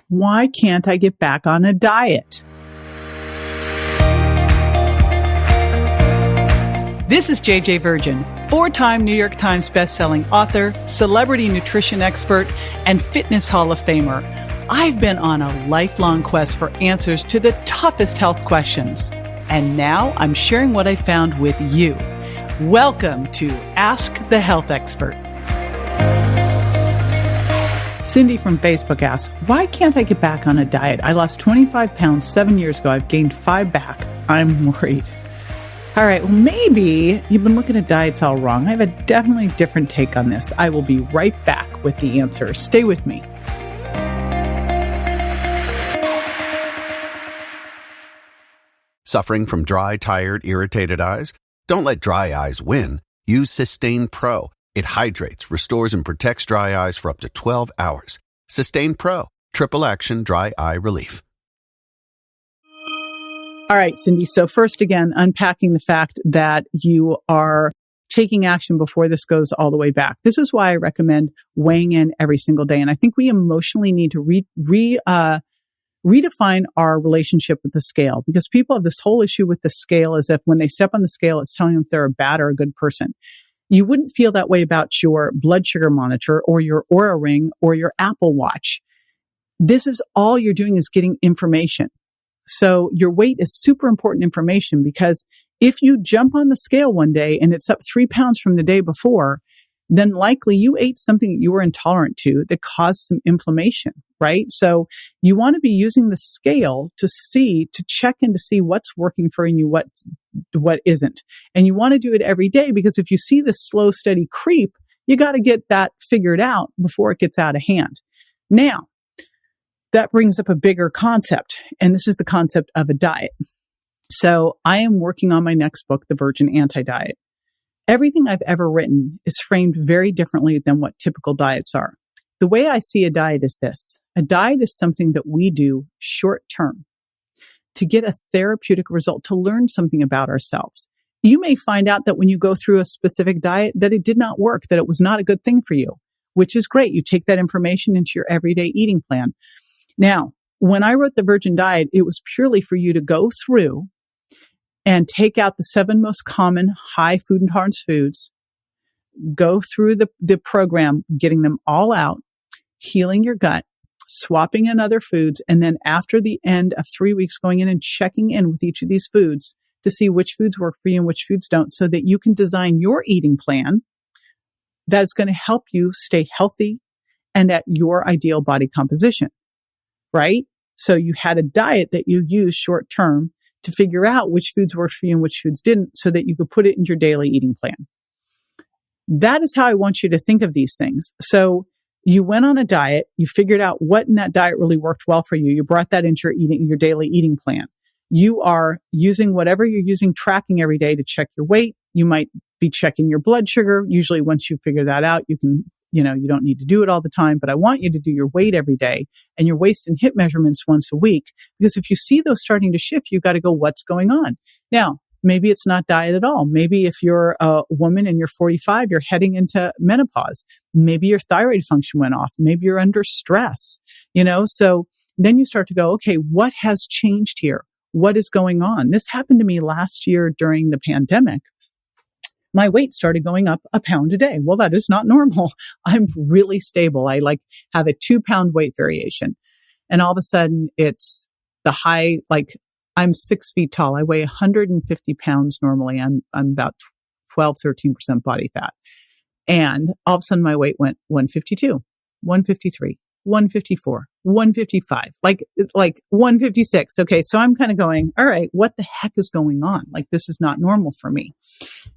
Why can't I get back on a diet? This is JJ Virgin, 4-time New York Times bestselling author, celebrity nutrition expert, and fitness Hall of Famer. I've been on a lifelong quest for answers to the toughest health questions. And now I'm sharing what I found with you. Welcome to Ask the Health Expert. Cindy from Facebook asks, why can't I get back on a diet? I lost 25 pounds 7 years ago. I've gained 5 back. I'm worried. All right, well, maybe you've been looking at diets all wrong. I have a definitely different take on this. I will be right back with the answer. Stay with me. Suffering from dry, tired, irritated eyes? Don't let dry eyes win. Use Systane Pro. It hydrates, restores, and protects dry eyes for up to 12 hours. Systane Pro. Triple action dry eye relief. All right, Cindy. So first, again, unpacking the fact that you are taking action before this goes all the way back. This is why I recommend weighing in every single day. And I think we emotionally need to redefine our relationship with the scale, because people have this whole issue with the scale as if when they step on the scale, it's telling them if they're a bad or a good person. You wouldn't feel that way about your blood sugar monitor or your Oura Ring or your Apple Watch. This is all you're doing is getting information. So your weight is super important information, because if you jump on the scale one day and it's up 3 pounds from the day before, then likely you ate something that you were intolerant to that caused some inflammation, right? So you want to be using the scale to check in to see what's working for you, what isn't. And you want to do it every day, because if you see this slow, steady creep, you got to get that figured out before it gets out of hand. Now, that brings up a bigger concept, and this is the concept of a diet. So I am working on my next book, The Virgin Anti-Diet. Everything I've ever written is framed very differently than what typical diets are. The way I see a diet is this. A diet is something that we do short term to get a therapeutic result, to learn something about ourselves. You may find out that when you go through a specific diet that it did not work, that it was not a good thing for you, which is great. You take that information into your everyday eating plan. Now, when I wrote The Virgin Diet, it was purely for you to go through and take out the 7 most common high food intolerance foods, go through the program, getting them all out, healing your gut, swapping in other foods, and then after the end of 3 weeks, going in and checking in with each of these foods to see which foods work for you and which foods don't, so that you can design your eating plan that is going to help you stay healthy and at your ideal body composition, right? So you had a diet that you used short term to figure out which foods worked for you and which foods didn't, so that you could put it in your daily eating plan. That is how I want you to think of these things. So you went on a diet, you figured out what in that diet really worked well for you. You brought that into your daily eating plan. You are using whatever you're using, tracking every day to check your weight. You might be checking your blood sugar. Usually once you figure that out, you don't need to do it all the time, but I want you to do your weight every day and your waist and hip measurements once a week, because if you see those starting to shift, you got to go, what's going on? Now, maybe it's not diet at all. Maybe if you're a woman and you're 45, you're heading into menopause. Maybe your thyroid function went off. Maybe you're under stress, so then you start to go, okay, what has changed here? What is going on? This happened to me last year during the pandemic. My weight started going up a pound a day. Well, that is not normal. I'm really stable. I have a 2-pound weight variation. And all of a sudden it's the high, I'm 6 feet tall. I weigh 150 pounds normally. I'm about 12, 13% body fat. And all of a sudden my weight went 152, 153, 154, 155, like 156. Okay. So I'm kind of going, all right, what the heck is going on? This is not normal for me.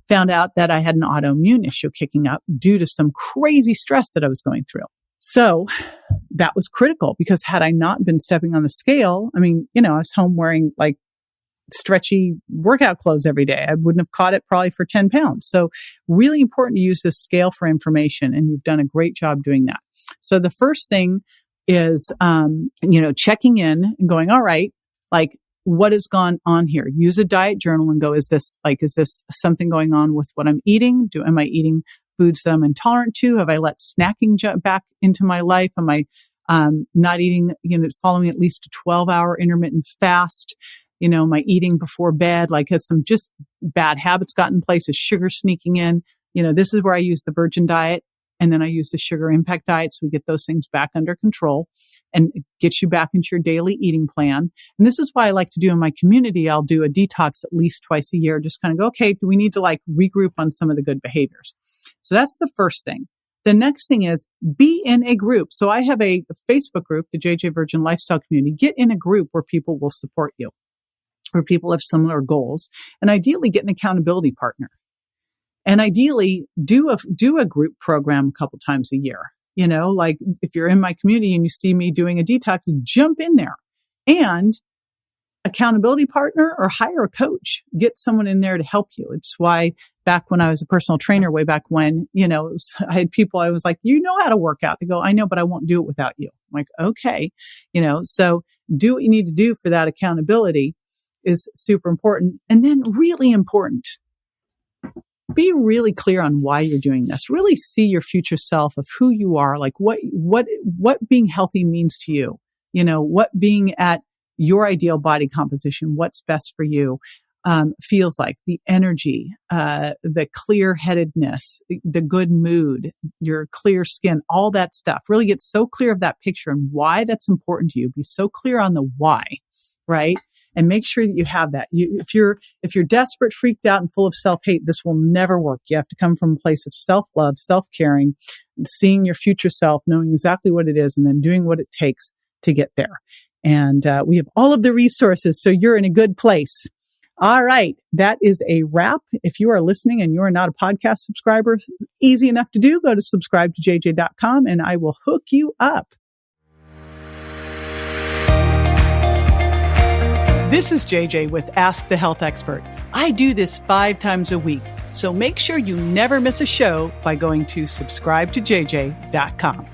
Found out that I had an autoimmune issue kicking up due to some crazy stress that I was going through. So that was critical, because had I not been stepping on the scale, I was home wearing stretchy workout clothes every day. I wouldn't have caught it probably for 10 pounds. So really important to use this scale for information. And you've done a great job doing that. So the first thing is, checking in and going, all right, what has gone on here? Use a diet journal and go, is this something going on with what I'm eating? Am I eating foods that I'm intolerant to? Have I let snacking jump back into my life? Am I not eating, following at least a 12-hour intermittent fast. My eating before bed, like has some just bad habits got in place, is sugar sneaking in. This is where I use the Virgin diet, and then I use the Sugar Impact diet, so we get those things back under control and get you back into your daily eating plan. And this is why I like to do in my community, I'll do a detox at least twice a year, just kind of go, okay, do we need to regroup on some of the good behaviors? So that's the first thing. The next thing is be in a group. So I have a Facebook group, the JJ Virgin Lifestyle Community. Get in a group where people will support you, where people have similar goals, and ideally get an accountability partner. And ideally do a group program a couple times a year. Like if you're in my community and you see me doing a detox, jump in there. And accountability partner or hire a coach. Get someone in there to help you. It's why back when I was a personal trainer, way back when, I had people, I was like, you know how to work out. They go, I know, but I won't do it without you. I'm like, okay. So do what you need to do for that accountability is super important. And then really important, be really clear on why you're doing this. Really see your future self of who you are, like what being healthy means to you. What being at your ideal body composition, what's best for you, feels like, the energy, the clear-headedness, the good mood, your clear skin, all that stuff. Really get so clear of that picture and why that's important to you. Be so clear on the why, right? And make sure that you have that. If you're desperate, freaked out, and full of self-hate, this will never work. You have to come from a place of self-love, self-caring, seeing your future self, knowing exactly what it is, and then doing what it takes to get there. And we have all of the resources, so you're in a good place. All right, that is a wrap. If you are listening and you are not a podcast subscriber, easy enough to do. Go to subscribe2jj.com and I will hook you up. This is JJ with Ask the Health Expert. I do this 5 times a week, so make sure you never miss a show by going to subscribe2jj.com.